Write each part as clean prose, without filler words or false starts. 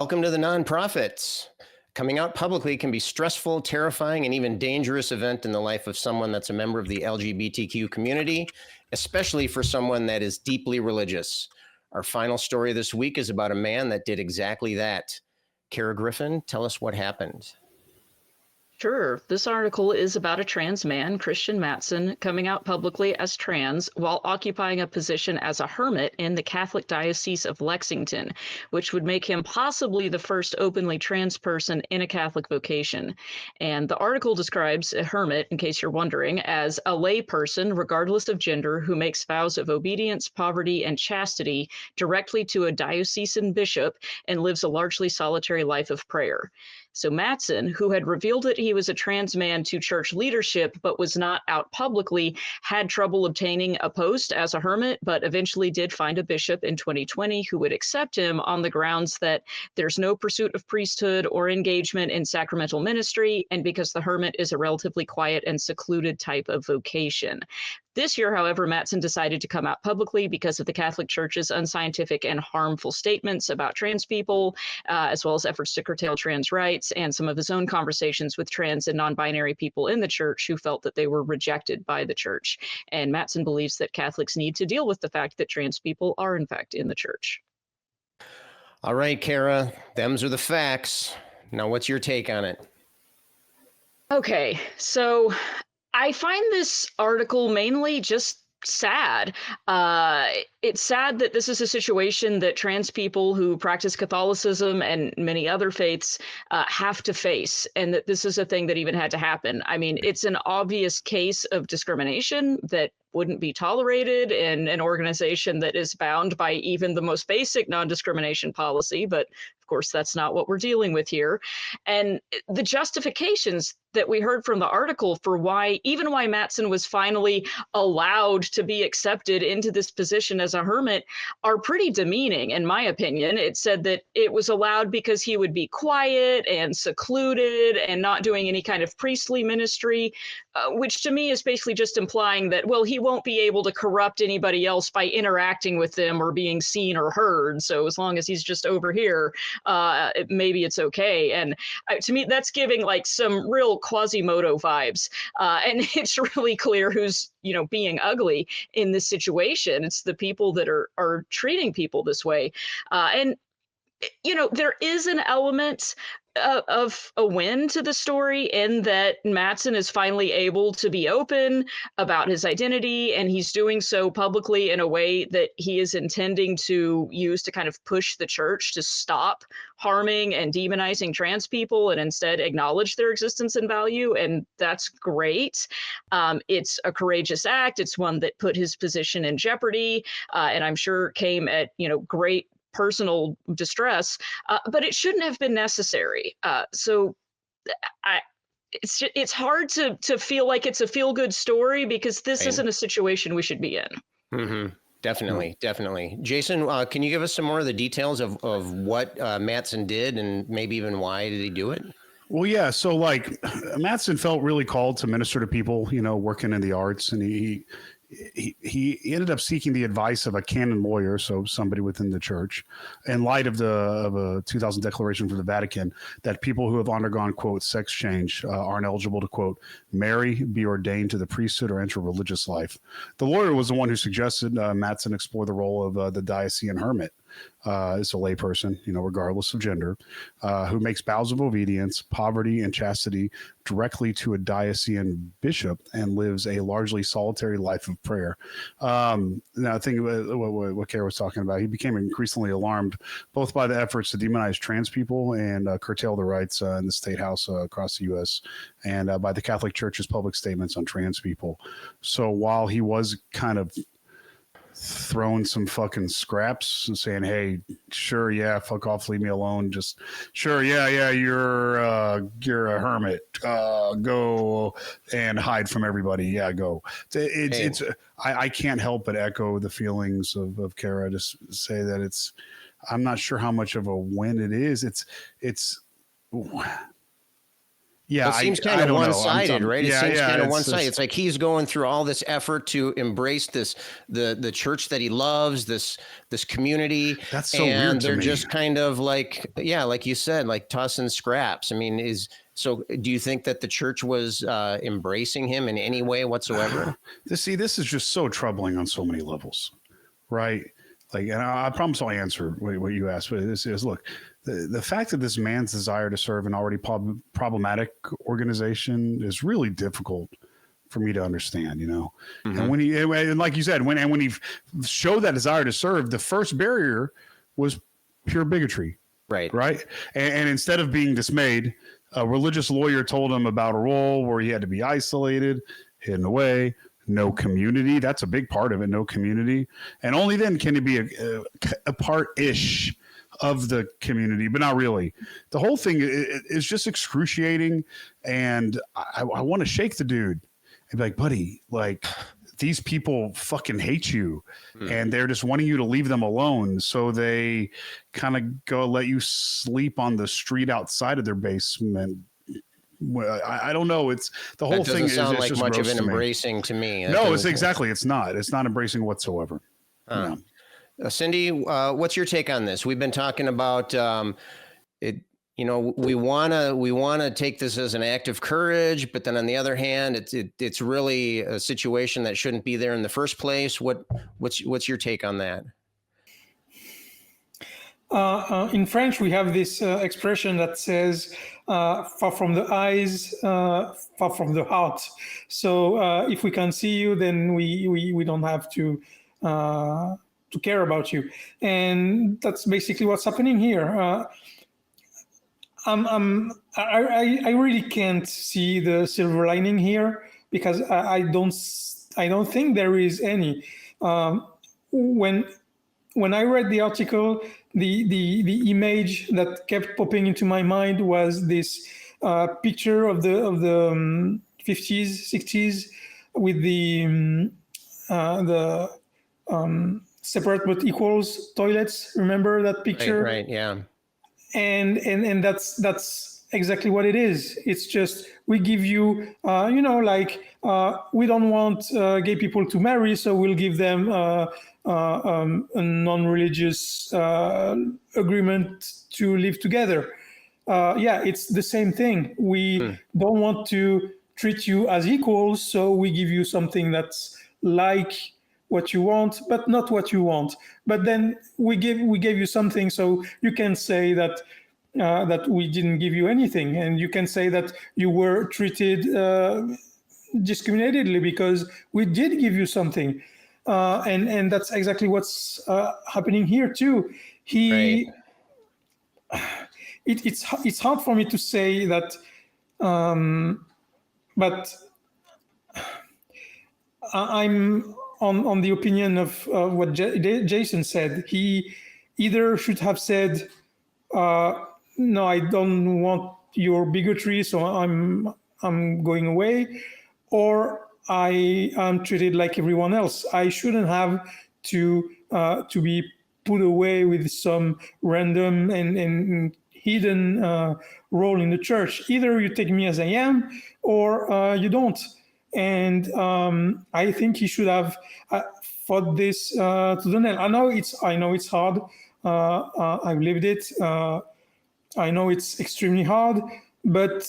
Welcome to the Nonprofits. Coming out publicly can be stressful, terrifying, and even dangerous event in the life of someone that's a member of the LGBTQ community, especially for someone that is deeply religious. Our final story this week is about a man that did exactly that. Kara Griffin, tell us what happened. Sure. This article is about a trans man, Christian Matson, coming out publicly as trans while occupying a position as a hermit in the Catholic Diocese of Lexington, which would make him possibly the first openly trans person in a Catholic vocation. And the article describes a hermit, in case you're wondering, as a lay person, regardless of gender, who makes vows of obedience, poverty, and chastity directly to a diocesan bishop and lives a largely solitary life of prayer. So Matson, who had revealed that he was a trans man to church leadership but was not out publicly, had trouble obtaining a post as a hermit, but eventually did find a bishop in 2020 who would accept him on the grounds that there's no pursuit of priesthood or engagement in sacramental ministry, and because the hermit is a relatively quiet and secluded type of vocation. This year, however, Matson decided to come out publicly because of the Catholic Church's unscientific and harmful statements about trans people, as well as efforts to curtail trans rights, and some of his own conversations with trans and non-binary people in the church who felt that they were rejected by the church. And Matson believes that Catholics need to deal with the fact that trans people are, in fact, in the church. All right, Kara, them's are the facts. Now, what's your take on it? Okay, so I find this article mainly just sad. It's sad that this is a situation that trans people who practice Catholicism and many other faiths have to face, and that this is a thing that even had to happen. I mean, it's an obvious case of discrimination that wouldn't be tolerated in an organization that is bound by even the most basic non-discrimination policy, but of course that's not what we're dealing with here. And the justifications that we heard from the article for why Matson was finally allowed to be accepted into this position as a hermit are pretty demeaning, in my opinion. It said that it was allowed because he would be quiet and secluded and not doing any kind of priestly ministry, which to me is basically just implying that, well, he won't be able to corrupt anybody else by interacting with them or being seen or heard. So as long as he's just over here, maybe it's okay. And to me, that's giving like some real Quasimodo vibes. And it's really clear who's, being ugly in this situation. It's the people that are treating people this way. And there is an element of a win to the story in that Matson is finally able to be open about his identity, and he's doing so publicly in a way that he is intending to use to kind of push the church to stop harming and demonizing trans people and instead acknowledge their existence and value. And that's great. It's a courageous act. It's one that put his position in jeopardy, and I'm sure came at, great personal distress, but it shouldn't have been necessary. It's hard to feel like it's a feel-good story because this isn't a situation we should be in. Mm-hmm. Definitely. Jason, can you give us some more of the details of what Matson did and maybe even why did he do it? Well, yeah. So Matson felt really called to minister to people, working in the arts, and he ended up seeking the advice of a canon lawyer, so somebody within the church, in light of a 2000 declaration from the Vatican that people who have undergone, quote, sex change aren't eligible to, quote, marry, be ordained to the priesthood, or enter religious life. The lawyer was the one who suggested Matson explore the role of the diocesan hermit. Is a layperson, regardless of gender, who makes vows of obedience, poverty, and chastity directly to a diocesan bishop and lives a largely solitary life of prayer. Now, I think what Kara was talking about, he became increasingly alarmed both by the efforts to demonize trans people and curtail their rights in the state house across the U.S. and by the Catholic Church's public statements on trans people. So while he was kind of throwing some fucking scraps and saying, hey, sure, yeah, fuck off, leave me alone, just sure, yeah, you're a hermit, go and hide from everybody, go. I can't help but echo the feelings of Kara, just say that I'm not sure how much of a win it is. Yeah, Well, it seems kind I of don't know. one-sided, right? It Yeah, seems yeah. kind of It's one-sided. just, It's like he's going through all this effort to embrace the church that he loves, this community, that's so weird and to they're me. just kind of like, yeah, like you said, like tossing scraps. I mean, do you think that the church was embracing him in any way whatsoever? This is just so troubling on so many levels, right? Like, and I promise I'll answer what you asked. But this is, look, the fact that this man's desire to serve an already problematic organization is really difficult for me to understand, you know. Mm-hmm. And and like you said, when he showed that desire to serve, the first barrier was pure bigotry, Right. right? And instead of being dismayed, a religious lawyer told him about a role where he had to be isolated, hidden away, no community. That's a big part of it. No community. And only then can it be a part-ish of the community, but not really. The whole thing is just excruciating. And I want to shake the dude and be like, buddy, like, these people fucking hate you and they're just wanting you to leave them alone. So they kind of go let you sleep on the street outside of their basement. Well, I don't know. It's the whole thing is sound like just much of gross an to me. embracing to me. No, it's exactly. It's not embracing whatsoever. Huh. Cindy, what's your take on this? We've been talking about it. You know, we wanna take this as an act of courage, but then on the other hand, it's really a situation that shouldn't be there in the first place. What's your take on that? In French, we have this expression that says "far from the eyes, far from the heart." So if we can see you, then we don't have to care about you, and that's basically what's happening here. I really can't see the silver lining here because I don't think there is any. When I read the article, the image that kept popping into my mind was this picture of the 50s, 60s with the separate but equals toilets. Remember that picture? Right, yeah. And that's exactly what it is. It's just we give you, we don't want gay people to marry, so we'll give them a non-religious agreement to live together. It's the same thing. We don't want to treat you as equals, so we give you something that's like what you want, but not what you want. But then we gave you something, so you can say that that we didn't give you anything, and you can say that you were treated discriminatedly because we did give you something, and that's exactly what's happening here too. It's hard for me to say that, but I'm on the opinion of what Jason said. He either should have said, no, I don't want your bigotry, so I'm going away, or I am treated like everyone else. I shouldn't have to be put away with some random and hidden role in the church. Either you take me as I am, or you don't. And I think he should have fought this to the nail. I know it's hard. I've lived it. I know it's extremely hard, but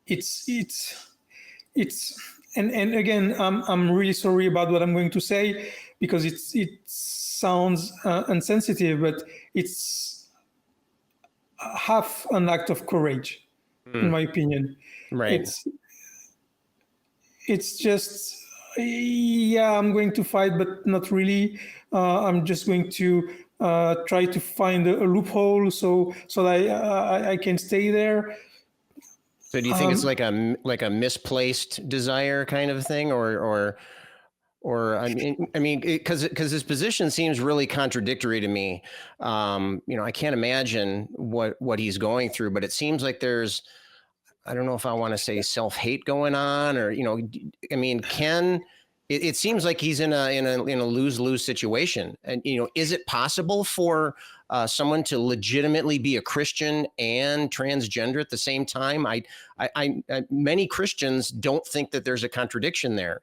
it's and again, I'm really sorry about what I'm going to say because it sounds insensitive, but it's half an act of courage, in my opinion. Right. It's just, I'm going to fight, but not really. I'm just going to try to find a loophole so that I can stay there. So do you think it's like a misplaced desire kind of thing, or I mean, because his position seems really contradictory to me. I can't imagine what he's going through, but it seems like there's, I don't know if I want to say self-hate going on, or I mean, can it seems like he's in a lose-lose situation. And, is it possible for someone to legitimately be a Christian and transgender at the same time? Many Christians don't think that there's a contradiction there,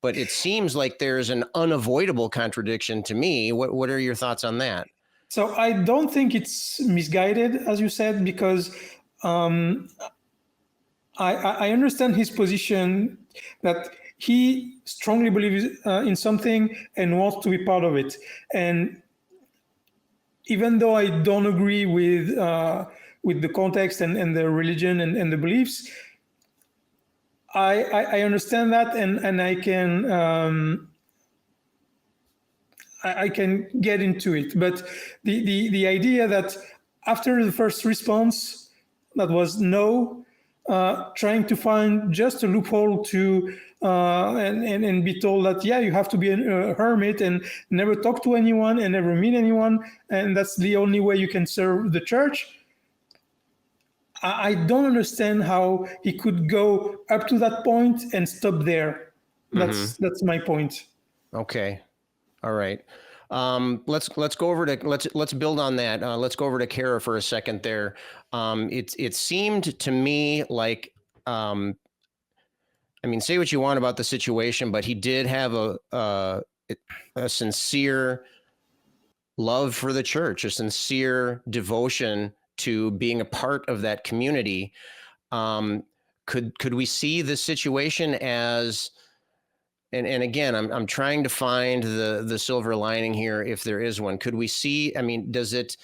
but it seems like there's an unavoidable contradiction to me. What are your thoughts on that? So I don't think it's misguided, as you said, because I understand his position that he strongly believes in something and wants to be part of it. And even though I don't agree with the context and the religion and the beliefs, I understand that, and I can get into it. But the idea that after the first response, that was no, trying to find just a loophole to and be told that, yeah, you have to be a hermit and never talk to anyone and never meet anyone, and that's the only way you can serve the church. I don't understand how he could go up to that point and stop there. That's my point. Okay. All right. Let's go over to let's build on that. Let's go over to Kara for a second there. It seemed to me like I mean, say what you want about the situation, but he did have a sincere love for the church, a sincere devotion to being a part of that community. Could we see this situation as, and again, I'm trying to find the silver lining here, if there is one. Could we see, I mean, does it,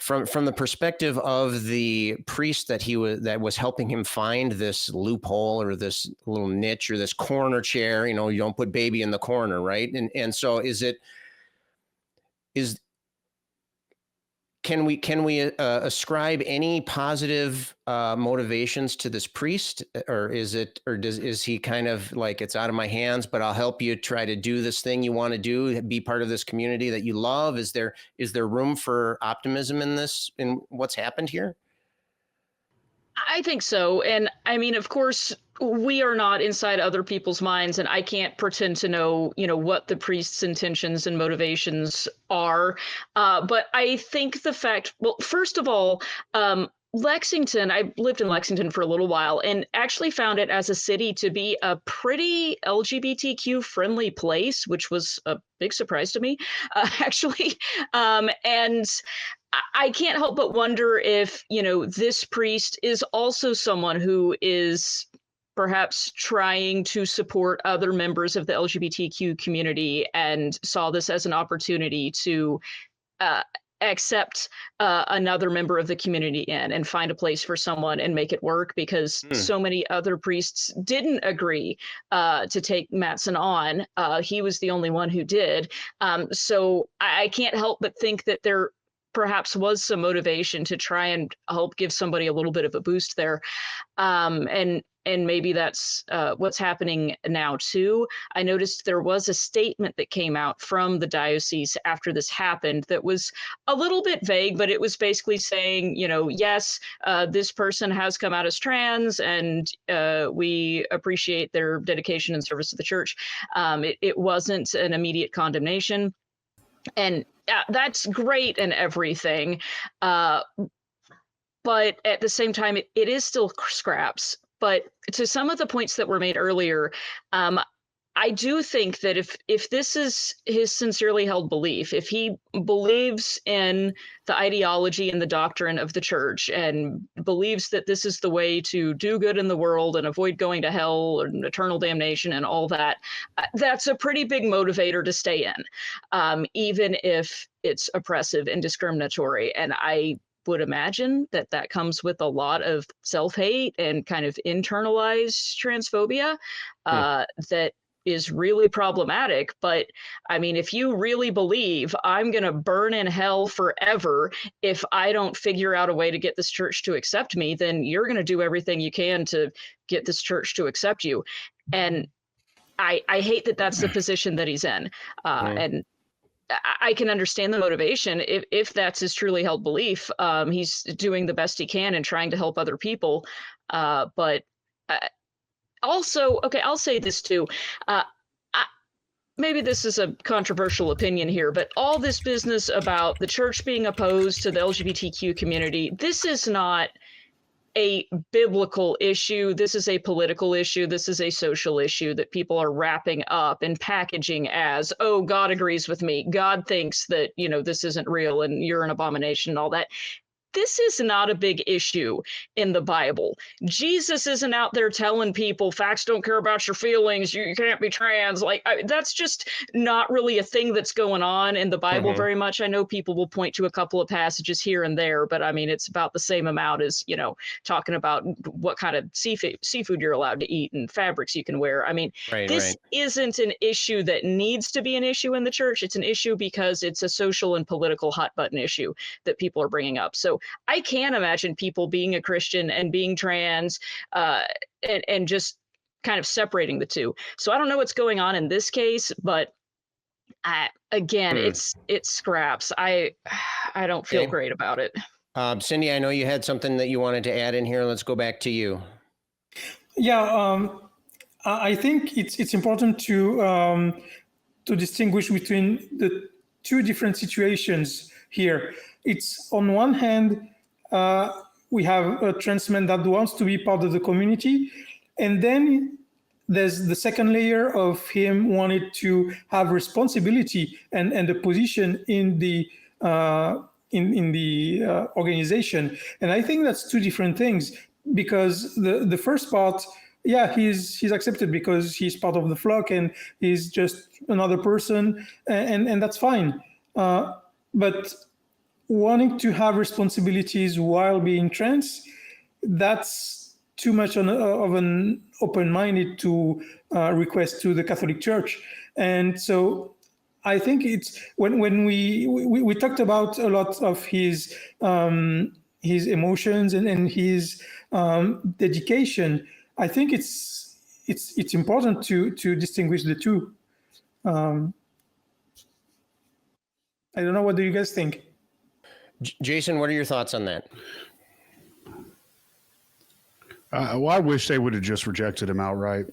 from the perspective of the priest that was helping him find this loophole or this little niche or this corner chair, you don't put baby in the corner, right? And so can we ascribe any positive motivations to this priest, or is he kind of like, it's out of my hands, but I'll help you try to do this thing you want to do, be part of this community that you love? Is there room for optimism in what's happened here? I think so. And I mean, of course, we are not inside other people's minds, and I can't pretend to know, what the priest's intentions and motivations are. But I think well, first of all, Lexington, I lived in Lexington for a little while and actually found it as a city to be a pretty LGBTQ friendly place, which was a big surprise to me, actually. And I can't help but wonder if, this priest is also someone who is perhaps trying to support other members of the LGBTQ community and saw this as an opportunity to accept another member of the community in and find a place for someone and make it work, because so many other priests didn't agree to take Matson on. He was the only one who did. So I can't help but think that there perhaps was some motivation to try and help give somebody a little bit of a boost there. And maybe that's what's happening now too. I noticed there was a statement that came out from the diocese after this happened that was a little bit vague, but it was basically saying, yes, this person has come out as trans, and we appreciate their dedication and service to the church. It wasn't an immediate condemnation. And that's great and everything. But at the same time, it is still scraps. But to some of the points that were made earlier, I do think that if this is his sincerely held belief, if he believes in the ideology and the doctrine of the church and believes that this is the way to do good in the world and avoid going to hell and eternal damnation and all that, that's a pretty big motivator to stay in, even if it's oppressive and discriminatory. And I would imagine that comes with a lot of self-hate and kind of internalized transphobia that is really problematic. But I mean, if you really believe I'm going to burn in hell forever if I don't figure out a way to get this church to accept me, then you're going to do everything you can to get this church to accept you. And I hate that that's the position that he's in. And I can understand the motivation if that's his truly held belief. He's doing the best he can and trying to help other people. But also, okay, I'll say this too. Maybe this is a controversial opinion here, but all this business about the church being opposed to the LGBTQ community, this is not a biblical issue. This is a political issue. This is a social issue that people are wrapping up and packaging as, oh, God agrees with me. God thinks that, this isn't real and you're an abomination and all that. This is not a big issue in the Bible. Jesus isn't out there telling people facts don't care about your feelings. You can't be trans. That's just not really a thing that's going on in the Bible very much. I know people will point to a couple of passages here and there, but I mean, it's about the same amount as, talking about what kind of seafood you're allowed to eat and fabrics you can wear. I mean, this isn't an issue that needs to be an issue in the church. It's an issue because it's a social and political hot button issue that people are bringing up. So I can't imagine people being a Christian and being trans and just kind of separating the two. So I don't know what's going on in this case, but it's scraps. I don't feel great about it. Cindy, I know you had something that you wanted to add in here. Let's go back to you. Yeah, I think it's important to distinguish between the two different situations here. It's on one hand, we have a trans man that wants to be part of the community, and then there's the second layer of him wanting to have responsibility and a position in the organization. And I think that's two different things, because the first part, yeah, he's accepted because he's part of the flock and he's just another person, and that's fine. But wanting to have responsibilities while being trans, that's too much of an open-minded to request to the Catholic Church. And so I think it's when we talked about a lot of his emotions and his dedication. I think it's important to distinguish the two. I don't know. What do you guys think? Jason, what are your thoughts on that? Well, I wish they would have just rejected him outright.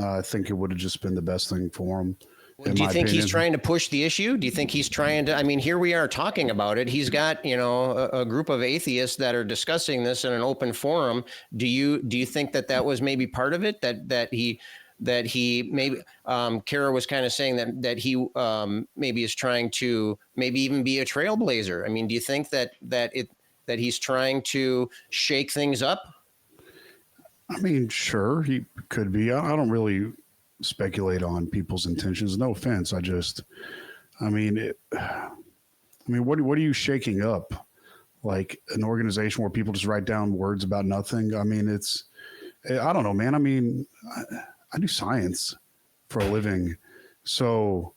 I think it would have just been the best thing for him. Do you think he's trying to push the issue? Do you think he's trying to? I mean, here we are talking about it. He's got, a group of atheists that are discussing this in an open forum. Do you think that was maybe part of it? That he maybe Kara was kind of saying that he maybe is trying to maybe even be a trailblazer. I mean, do you think that he's trying to shake things up? I mean, sure, he could be. I don't really speculate on people's intentions. No offense. What are you shaking up? Like an organization where people just write down words about nothing? I mean, I don't know, man. I mean, I do science for a living. So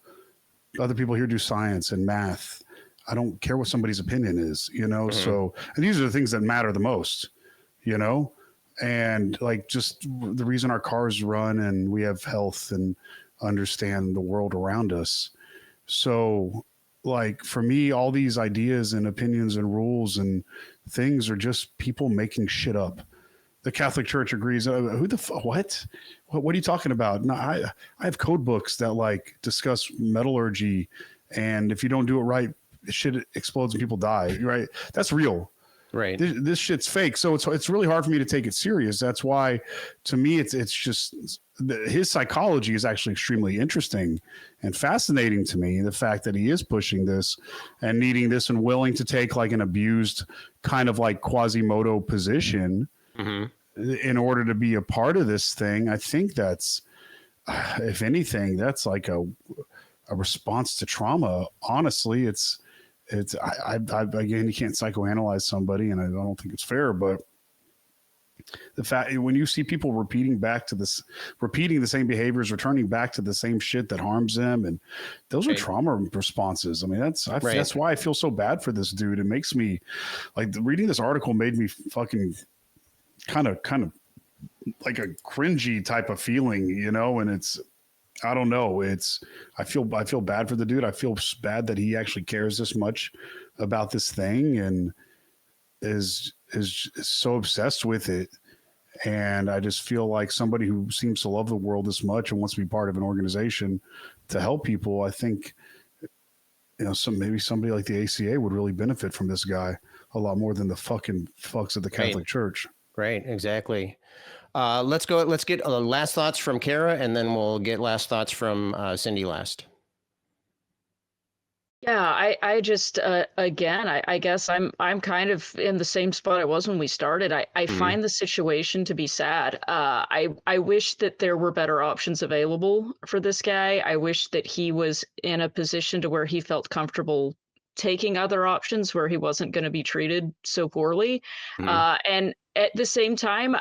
other people here do science and math. I don't care what somebody's opinion is, So, and these are the things that matter the most, and like just the reason our cars run and we have health and understand the world around us. So like for me, all these ideas and opinions and rules and things are just people making shit up. The Catholic Church agrees. What are you talking about? No, I have code books that like discuss metallurgy, and if you don't do it right, shit explodes and people die. Right? That's real. Right. This shit's fake. So it's really hard for me to take it serious. That's why, to me, it's just his psychology is actually extremely interesting and fascinating to me. The fact that he is pushing this and needing this and willing to take like an abused kind of like Quasimodo position. In order to be a part of this thing. I think that's, if anything, that's like a response to trauma. Honestly, again, you can't psychoanalyze somebody, and I don't think it's fair, but the fact when you see people repeating the same behaviors, returning back to the same shit that harms them, and those are trauma responses. I mean, that's why I feel so bad for this dude. It makes me like reading this article made me fucking kind of like a cringy type of feeling, and it's, I don't know. I feel bad for the dude. I feel bad that he actually cares this much about this thing and is so obsessed with it. And I just feel like somebody who seems to love the world this much and wants to be part of an organization to help people, I think, maybe somebody like the ACA would really benefit from this guy a lot more than the fucking fucks of the Catholic Church. Right, exactly. Let's get last thoughts from Kara, and then we'll get last thoughts from Cindy last. Yeah, I just again, I guess I'm kind of in the same spot I was when we started. I find the situation to be sad. I wish that there were better options available for this guy. I wish that he was in a position to where he felt comfortable taking other options where he wasn't going to be treated so poorly. And at the same time,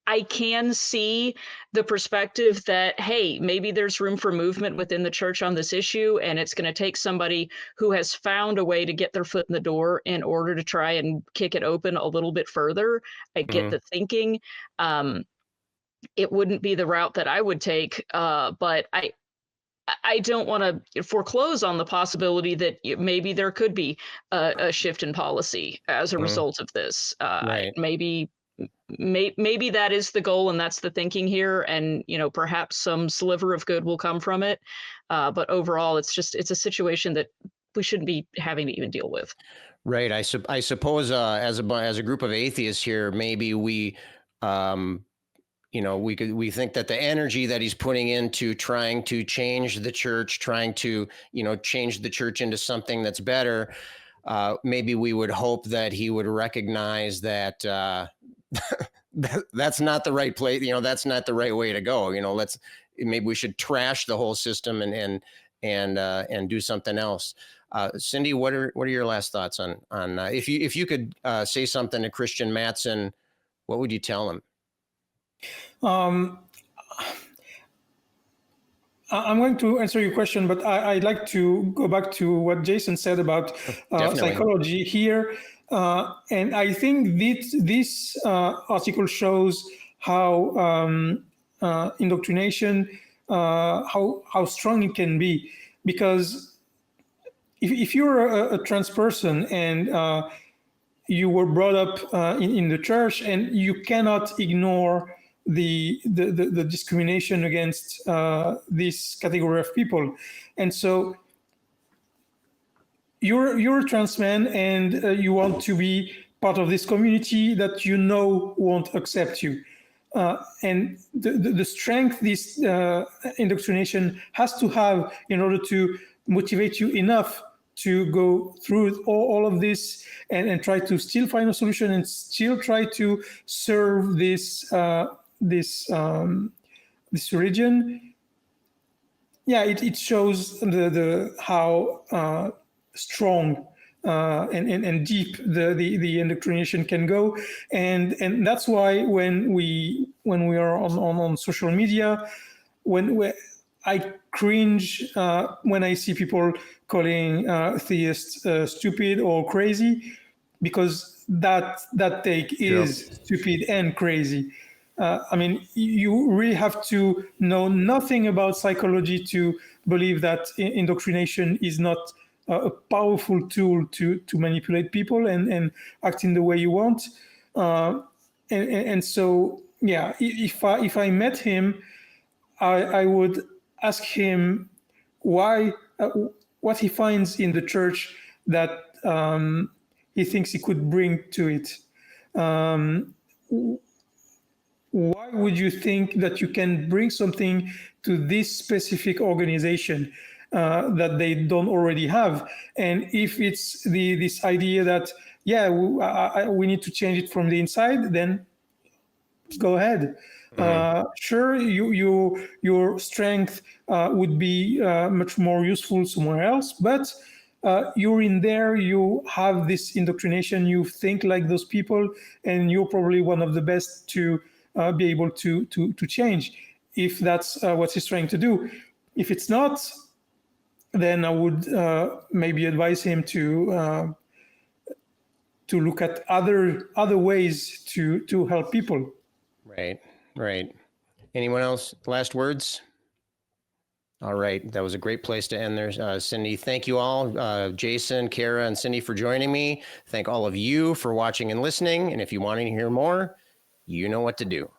I can see the perspective that, hey, maybe there's room for movement within the church on this issue, and it's going to take somebody who has found a way to get their foot in the door in order to try and kick it open a little bit further. I get the thinking. It wouldn't be the route that I would take, but I don't want to foreclose on the possibility that maybe there could be a shift in policy as a result of this. Right. Maybe that is the goal and that's the thinking here, and perhaps some sliver of good will come from it, but overall it's a situation that we shouldn't be having to even deal with. Right. I suppose as a group of atheists here, maybe we we think that the energy that he's putting into trying to change the church, trying to change the church into something that's better, maybe we would hope that he would recognize that that's not the right place. That's not the right way to go. Maybe we should trash the whole system and do something else. Cindy, what are your last thoughts on if you could say something to Christian Matson, what would you tell him? I'm going to answer your question, but I'd like to go back to what Jason said about psychology here. And I think this article shows how indoctrination, how strong it can be. Because if you're a trans person and you were brought up in the church, and you cannot ignore the discrimination against this category of people, and so you're a trans man and you want to be part of this community that won't accept you, and the strength this indoctrination has to have in order to motivate you enough to go through all of this and try to still find a solution and still try to serve this religion. Yeah, it shows the how strong and deep the indoctrination can go, and that's why when we are on social media, when I cringe when I see people calling theists stupid or crazy, because that take is stupid and crazy. I mean, you really have to know nothing about psychology to believe that indoctrination is not a powerful tool to manipulate people and act in the way you want. And so, yeah, if I met him, I would ask him why, what he finds in the church that he thinks he could bring to it. Why would you think that you can bring something to this specific organization that they don't already have? And if it's this idea that, we need to change it from the inside, then go ahead. Sure, your strength would be much more useful somewhere else, but you're in there, you have this indoctrination, you think like those people, and you're probably one of the best to be able to change, if that's what he's trying to do. If it's not, then I would maybe advise him to look at other ways to help people. Right. Anyone else? Last words? All right. That was a great place to end there. Cindy, thank you all. Jason, Kara, and Cindy for joining me. Thank all of you for watching and listening. And if you want to hear more, you know what to do.